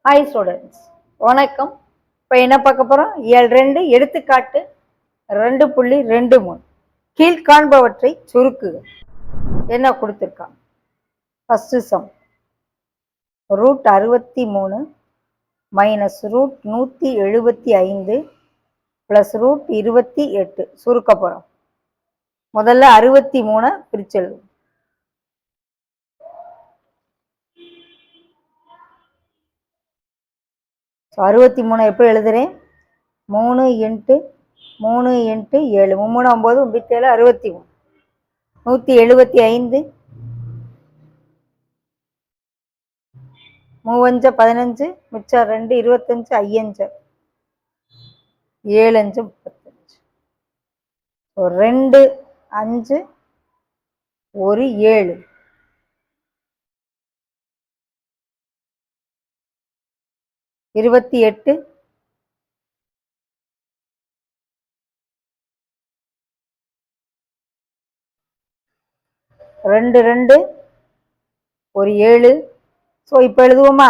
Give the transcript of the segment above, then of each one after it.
Hi students, வணக்கம். இப்போ என்ன பார்க்க போகிறோம்? இயல் 2 எடுத்துக்காட்டு 2.23 கீழ்காண்பவற்றை சுருக்குக. என்ன கொடுத்துருக்காங்க? ஃபர்ஸ்ட் சம் √63 மைனஸ் √175 ப்ளஸ் √28 சுருக்க போகிறோம். முதல்ல 63 பிரிச்சு எழுதுவோம். ஸோ 63 எப்படி எழுதுறேன்? 3 × 3 × 7 3 9 37 63 175 3 15 மிச்சம் 2 25 5 7 5 35 2 5 1 7 28 2 2 1 7. ஸோ இப்போ எழுதுவோமா?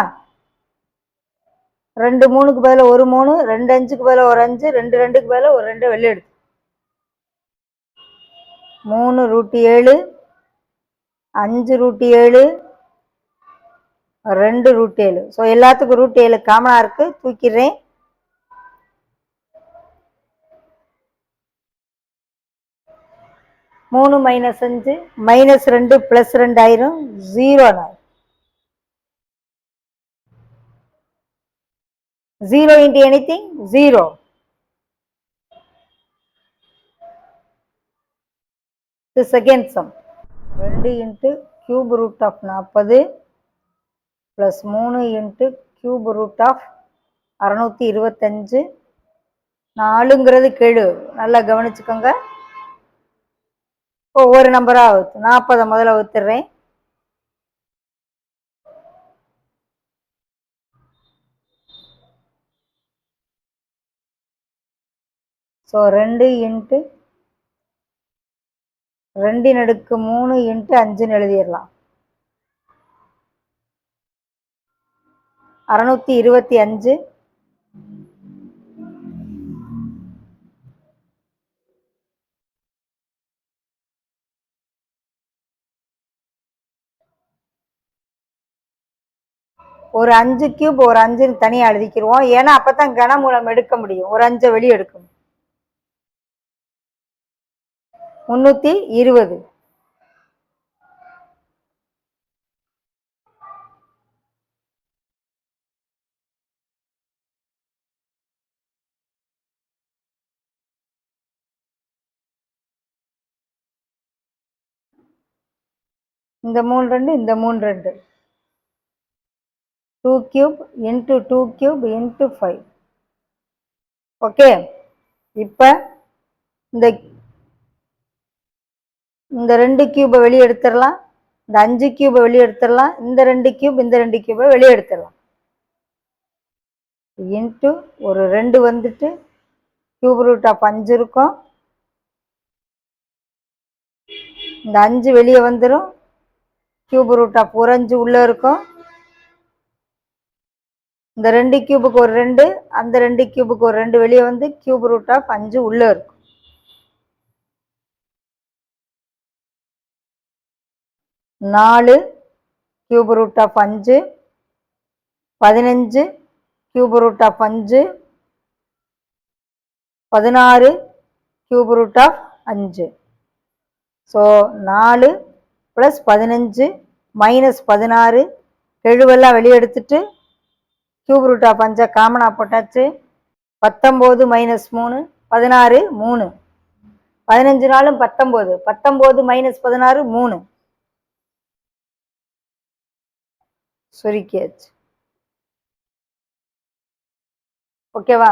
2 3க்கு பதிலாக 1 3, 2 5க்கு பதிலாக ஒரு 5, 2 2க்கு பதிலாக ஒரு 2 வெளியே எடுத்து 3 √7 5 √7 2 √7. ஸோ எல்லாத்துக்கும் √7 காமனா இருக்கு, தூக்கிடுறேன். மூணு -5 -2 +2 ஆயிரும், 0 ஆயிரும். 0 into anything 0. The second sum 2 into cube root of 40 plus 3 into cube root of 625. 4ங்கிறது கெழு, நல்லா கவனிச்சுக்கோங்க. ஒவ்வொரு நம்பரா 40 முதல்ல ஊத்துறேன். ஸோ 2 into 2 அடுக்கு 3 into 5ன்னு எழுதிடலாம். 625 ஒரு 5 கியூப் ஒரு 5 தனியாக எழுதிக்கிடுவோம். ஏன்னா அப்பதான் கனமூலம் எடுக்க முடியும். ஒரு 5 வெளியே எடுக்கணும். 320 இந்த 3 2 இந்த 3 2 2 cube into 2 cube into 5. Okay, இப்போ இந்த 2 கியூபை வெளியே எடுத்துடலாம், இந்த 5 கியூபை வெளியே எடுத்துடலாம், இந்த 2 கியூப் இந்த 2 கியூபை வெளியே எடுத்துடலாம். இன்ட்டு ஒரு 2 வந்துட்டு கியூப் ரூட் ஆஃப் 5 இருக்கும். இந்த 5 வெளியே வந்துடும், கியூப் ரூட் ஆஃப் ஒரு 5 உள்ள இருக்கும். இந்த 2 கியூபுக்கு ஒரு 2, அந்த 2 கியூபுக்கு ஒரு 2 வெளியே வந்து கியூப் ரூட் ஆஃப் 5 உள்ள இருக்கும். 4 cube root of 5, 15 cube root of 5, 16 cube root of 5. So 4 + 15 - 16 கெழுவெல்லாம் வெளியே எடுத்துட்டு கியூப் ரூட் ஆஃப் 5 காமனா போட்டாச்சு. 19 - 3 16 3 15 நாளும் 19 19 - 16 3 சுருக்கியாச்சு. ஓகேவா?